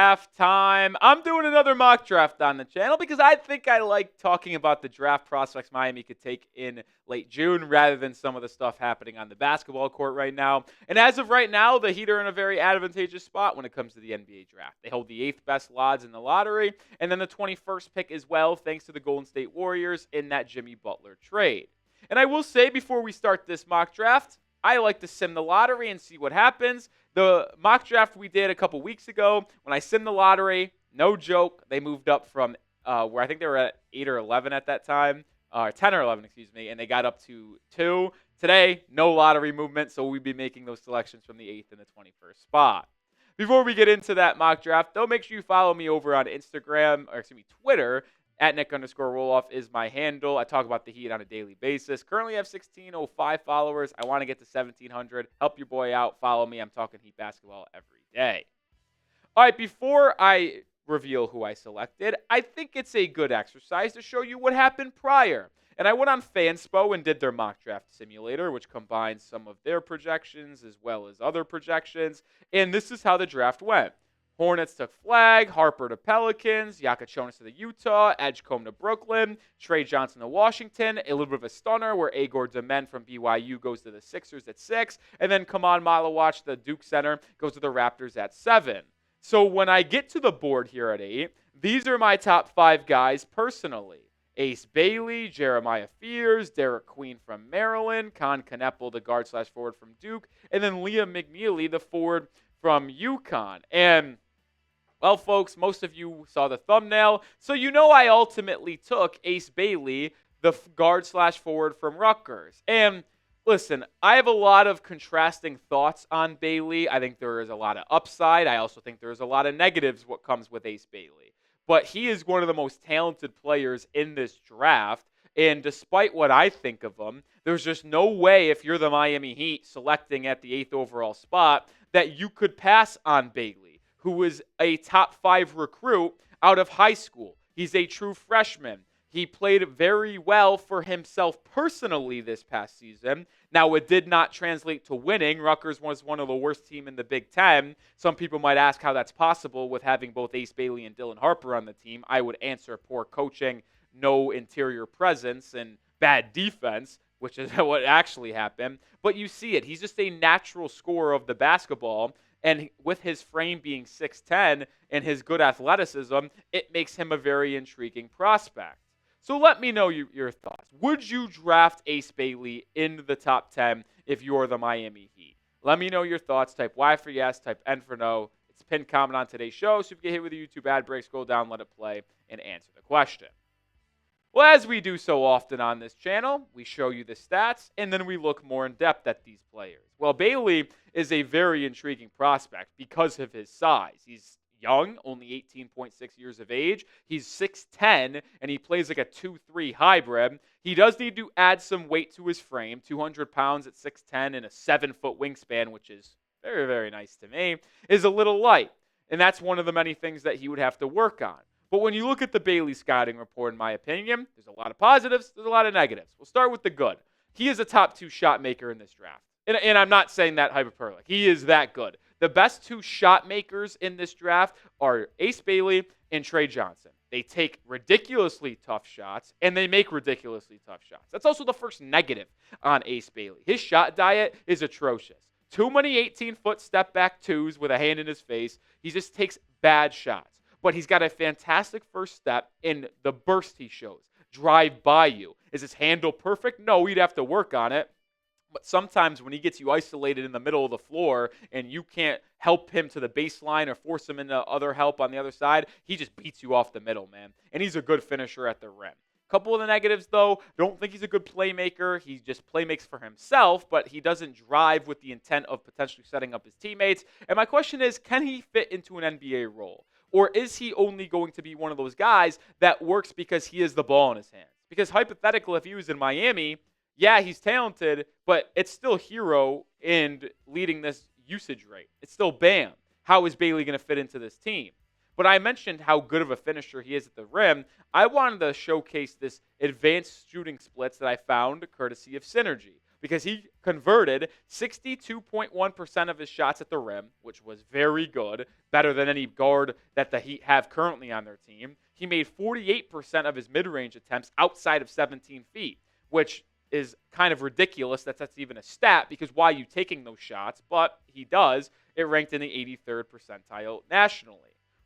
draft time. I'm doing another mock draft on the channel because I think I like talking about the draft prospects Miami could take in late June rather than some of the stuff happening on the basketball court right now. And as of right now, the Heat are in a very advantageous spot when it comes to the NBA draft. They hold the 8th best odds in the lottery and then the 21st pick as well, thanks to the Golden State Warriors in that Jimmy Butler trade. And I will say before we start this mock draft, I like to sim the lottery and see what happens. The mock draft we did a couple weeks ago, when I simmed the lottery, no joke, they moved up from where I think they were at 8 or 11 at that time, or 10 or 11, excuse me, and they got up to 2. Today, no lottery movement, so we'll be making those selections from the 8th and the 21st spot. Before we get into that mock draft, though, make sure you follow me over on Instagram, or excuse me, Twitter, at Nick_Roloff is my handle. I talk about the Heat on a daily basis. Currently have 1,605 followers. I want to get to 1,700. Help your boy out. Follow me. I'm talking Heat basketball every day. All right, before I reveal who I selected, I think it's a good exercise to show you what happened prior. And I went on Fanspo and did their mock draft simulator, which combines some of their projections as well as other projections. And this is how the draft went. Hornets took Flag, Harper to Pelicans, Yakachonis to the Utah, Edgecombe to Brooklyn, Trey Johnson to Washington, a little bit of a stunner where Agor Dement from BYU goes to the Sixers at 6, and then Kaman Malawach, the Duke center, goes to the Raptors at 7. So when I get to the board here at 8, these are my top 5 guys personally. Ace Bailey, Jeremiah Fears, Derek Queen from Maryland, Con Kneppel, the guard/forward from Duke, and then Liam McNeely, the forward from UConn. And well, folks, most of you saw the thumbnail, so you know I ultimately took Ace Bailey, the guard/forward from Rutgers. And listen, I have a lot of contrasting thoughts on Bailey. I think there is a lot of upside. I also think there's a lot of negatives what comes with Ace Bailey. But he is one of the most talented players in this draft. And despite what I think of him, there's just no way if you're the Miami Heat selecting at the 8th overall spot that you could pass on Bailey, who was a top 5 recruit out of high school. He's a true freshman. He played very well for himself personally this past season. Now, it did not translate to winning. Rutgers was one of the worst teams in the Big Ten. Some people might ask how that's possible with having both Ace Bailey and Dylan Harper on the team. I would answer poor coaching, no interior presence, and bad defense, which is what actually happened. But you see it. He's just a natural scorer of the basketball. And with his frame being 6'10" and his good athleticism, it makes him a very intriguing prospect. So let me know your thoughts. Would you draft Ace Bailey in the top 10 if you're the Miami Heat? Let me know your thoughts. Type Y for yes, type N for no. It's a pinned comment on today's show, so if you get hit with a YouTube ad break, scroll down, let it play, and answer the question. Well, as we do so often on this channel, we show you the stats, and then we look more in depth at these players. Well, Bailey is a very intriguing prospect because of his size. He's young, only 18.6 years of age. He's 6'10", and he plays like a 2-3 hybrid. He does need to add some weight to his frame, 200 pounds at 6'10", and a 7-foot wingspan, which is very, very nice to me, is a little light. And that's one of the many things that he would have to work on. But when you look at the Bailey scouting report, in my opinion, there's a lot of positives, there's a lot of negatives. We'll start with the good. He is a top 2 shot maker in this draft. And I'm not saying that hyperbolic. He is that good. The best 2 shot makers in this draft are Ace Bailey and Trey Johnson. They take ridiculously tough shots, and they make ridiculously tough shots. That's also the first negative on Ace Bailey. His shot diet is atrocious. Too many 18-foot step-back twos with a hand in his face. He just takes bad shots. But he's got a fantastic first step in the burst he shows. Drive by you. Is his handle perfect? No, he'd have to work on it. But sometimes when he gets you isolated in the middle of the floor and you can't help him to the baseline or force him into other help on the other side, he just beats you off the middle, man. And he's a good finisher at the rim. Couple of the negatives, though, don't think he's a good playmaker. He just playmakes for himself, but he doesn't drive with the intent of potentially setting up his teammates. And my question is, can he fit into an NBA role? Or is he only going to be one of those guys that works because he has the ball in his hands? Because hypothetically, if he was in Miami, yeah, he's talented, but it's still Hero and leading this usage rate. It's still Bam. How is Bailey going to fit into this team? But I mentioned how good of a finisher he is at the rim. I wanted to showcase this advanced shooting splits that I found courtesy of Synergy. because he converted 62.1% of his shots at the rim, which was very good, better than any guard that the Heat have currently on their team. He made 48% of his mid-range attempts outside of 17 feet, which is kind of ridiculous that that's even a stat, because why are you taking those shots? But he does. It ranked in the 83rd percentile nationally.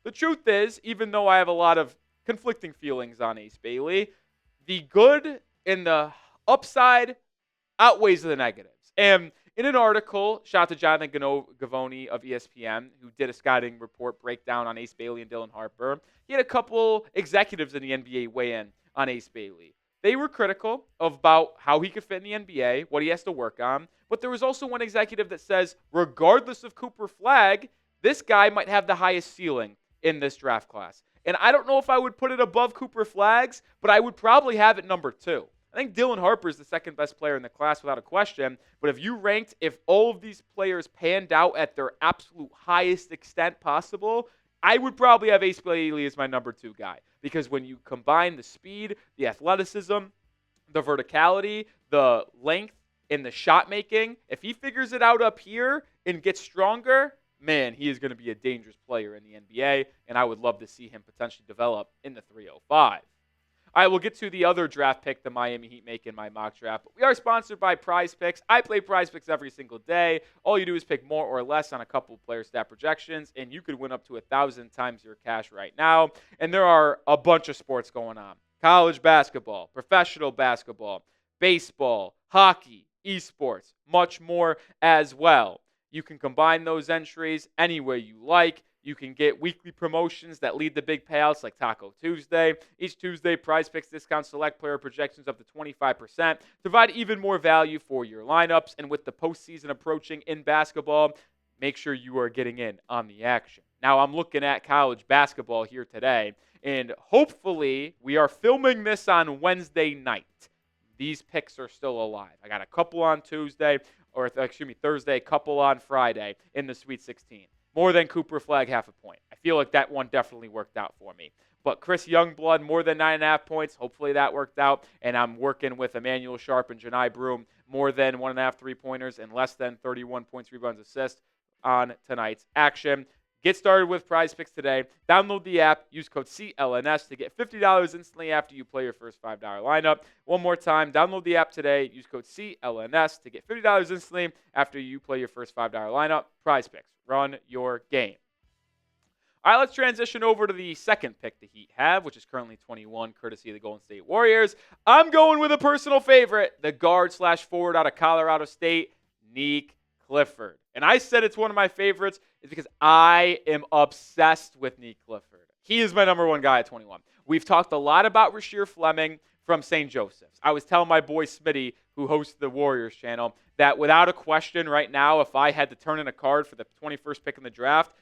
The truth is, even though I have a lot of conflicting feelings on Ace Bailey, the good and the upside outweighs the negatives. And in an article, shout out to Jonathan Gavoni of ESPN, who did a scouting report breakdown on Ace Bailey and Dylan Harper, he had a couple executives in the NBA weigh in on Ace Bailey. They were critical about how he could fit in the NBA, what he has to work on. But there was also one executive that says, regardless of Cooper Flagg, this guy might have the highest ceiling in this draft class. And I don't know if I would put it above Cooper Flagg's, but I would probably have it number 2. I think Dylan Harper is the second best player in the class without a question. But if all of these players panned out at their absolute highest extent possible, I would probably have Ace Bailey as my number 2 guy. Because when you combine the speed, the athleticism, the verticality, the length, and the shot making, if he figures it out up here and gets stronger, man, he is going to be a dangerous player in the NBA, and I would love to see him potentially develop in the 305. All right, we'll get to the other draft pick the Miami Heat make in my mock draft. But we are sponsored by PrizePicks. I play PrizePicks every single day. All you do is pick more or less on a couple player stat projections, and you could win up to 1,000 times your cash right now. And there are a bunch of sports going on. College basketball, professional basketball, baseball, hockey, esports, much more as well. You can combine those entries any way you like. You can get weekly promotions that lead to big payouts like Taco Tuesday. Each Tuesday, PrizePicks discounts select player projections up to 25% to provide even more value for your lineups. And with the postseason approaching in basketball, make sure you are getting in on the action. Now, I'm looking at college basketball here today, and hopefully we are filming this on Wednesday night. These picks are still alive. I got a couple on Thursday, a couple on Friday in the Sweet 16. More than Cooper Flagg, half a point. I feel like that one definitely worked out for me. But Chris Youngblood, more than 9.5 points. Hopefully that worked out. And I'm working with Emmanuel Sharp and Janai Broom, more than 1.5 3-pointers and less than 31 points, rebounds, assists on tonight's action. Get started with PrizePicks today. Download the app. Use code CLNS to get $50 instantly after you play your first $5 lineup. One more time, download the app today. Use code CLNS to get $50 instantly after you play your first $5 lineup. PrizePicks. Run your game. All right, let's transition over to the second pick the Heat have, which is currently 21, courtesy of the Golden State Warriors. I'm going with a personal favorite, the guard/forward out of Colorado State, Nique Clifford. And I said it's one of my favorites is because I am obsessed with Nique Clifford. He is my number 1 guy at 21. We've talked a lot about Rasheer Fleming from St. Joseph's. I was telling my boy Smitty, who hosts the Warriors channel, that without a question right now, if I had to turn in a card for the 21st pick in the draft,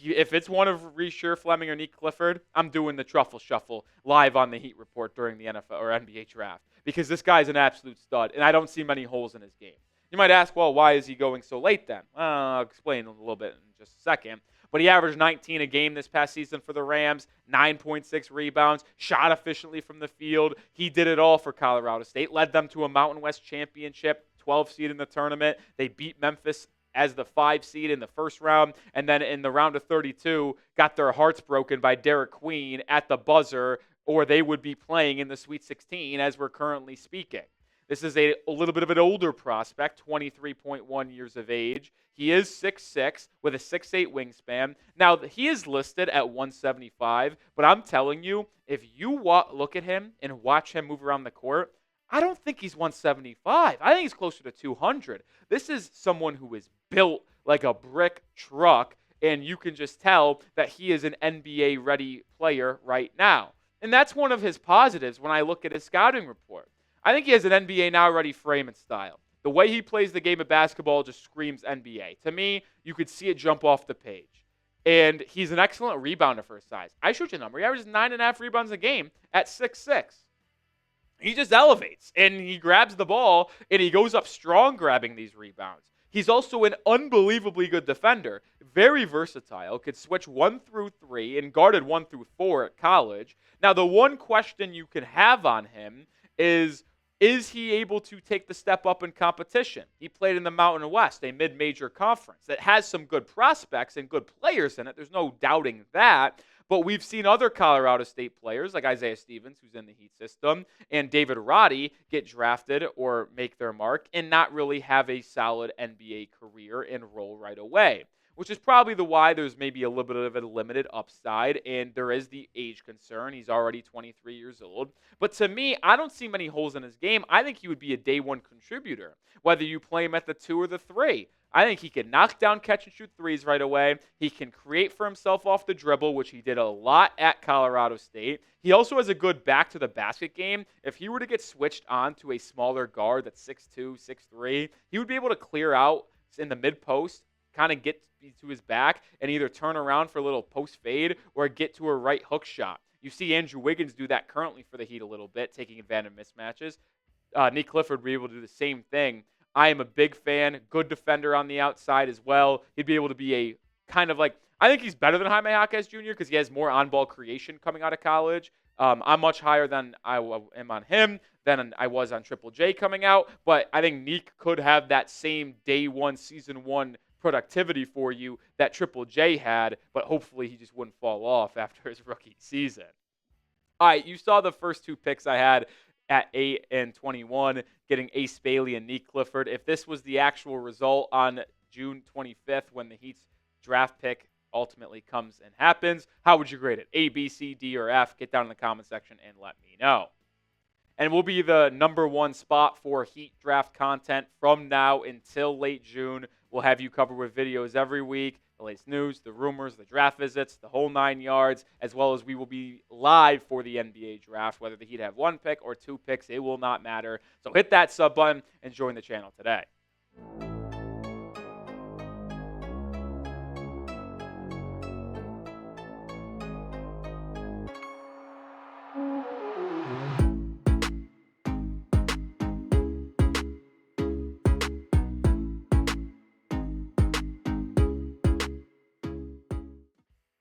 if it's one of Rasheer Fleming or Nique Clifford, I'm doing the truffle shuffle live on the Heat Report during the NFL or NBA draft because this guy's an absolute stud, and I don't see many holes in his game. You might ask, well, why is he going so late then? I'll explain a little bit in just a second. But he averaged 19 a game this past season for the Rams, 9.6 rebounds, shot efficiently from the field. He did it all for Colorado State, led them to a Mountain West championship, 12 seed in the tournament. They beat Memphis as the 5 seed in the first round, and then in the round of 32, got their hearts broken by Derek Queen at the buzzer, or they would be playing in the Sweet 16 as we're currently speaking. This is a little bit of an older prospect, 23.1 years of age. He is 6'6", with a 6'8" wingspan. Now, he is listed at 175, but I'm telling you, if you look at him and watch him move around the court, I don't think he's 175. I think he's closer to 200. This is someone who is built like a brick truck, and you can just tell that he is an NBA-ready player right now. And that's one of his positives when I look at his scouting report. I think he has an NBA now ready frame and style. The way he plays the game of basketball just screams NBA. To me, you could see it jump off the page. And he's an excellent rebounder for his size. I showed you a number. He averages 9.5 rebounds a game at 6'6". He just elevates, and he grabs the ball, and he goes up strong grabbing these rebounds. He's also an unbelievably good defender, very versatile, could switch 1 through 3 and guarded 1 through 4 at college. Now, the one question you can have on him is, Is he able to take the step up in competition? He played in the Mountain West, a mid-major conference that has some good prospects and good players in it. There's no doubting that. But we've seen other Colorado State players like Isaiah Stevens, who's in the Heat system, and David Roddy get drafted or make their mark and not really have a solid NBA career and roll right away, which is probably the why there's maybe a little bit of a limited upside, and there is the age concern. He's already 23 years old. But to me, I don't see many holes in his game. I think he would be a day one contributor, whether you play him at the 2 or the 3. I think he can knock down catch and shoot threes right away. He can create for himself off the dribble, which he did a lot at Colorado State. He also has a good back to the basket game. If he were to get switched on to a smaller guard that's 6'2", 6'3", he would be able to clear out in the mid post, kind of get to his back and either turn around for a little post fade or get to a right hook shot. You see Andrew Wiggins do that currently for the Heat a little bit, taking advantage of mismatches. Nique Clifford would be able to do the same thing. I am a big fan, good defender on the outside as well. He'd be able to be a kind of like, I think he's better than Jaime Jaquez Jr. because he has more on-ball creation coming out of college. I'm much higher than I am on him than I was on Triple J coming out, but I think Nique could have that same day one, season one productivity for you that Triple J had, but hopefully he just wouldn't fall off after his rookie season. All right, you saw the first 2 picks I had at 8 and 21, getting Ace Bailey and Nique Clifford. If this was the actual result on June 25th when the Heat's draft pick ultimately comes and happens, how would you grade it? A, B, C, D, or F? Get down in the comment section and let me know. And we'll be the #1 spot for Heat draft content from now until late June. We'll have you covered with videos every week, the latest news, the rumors, the draft visits, the whole 9 yards, as well as we will be live for the NBA draft. Whether the Heat have 1 pick or 2 picks, it will not matter. So hit that sub button and join the channel today.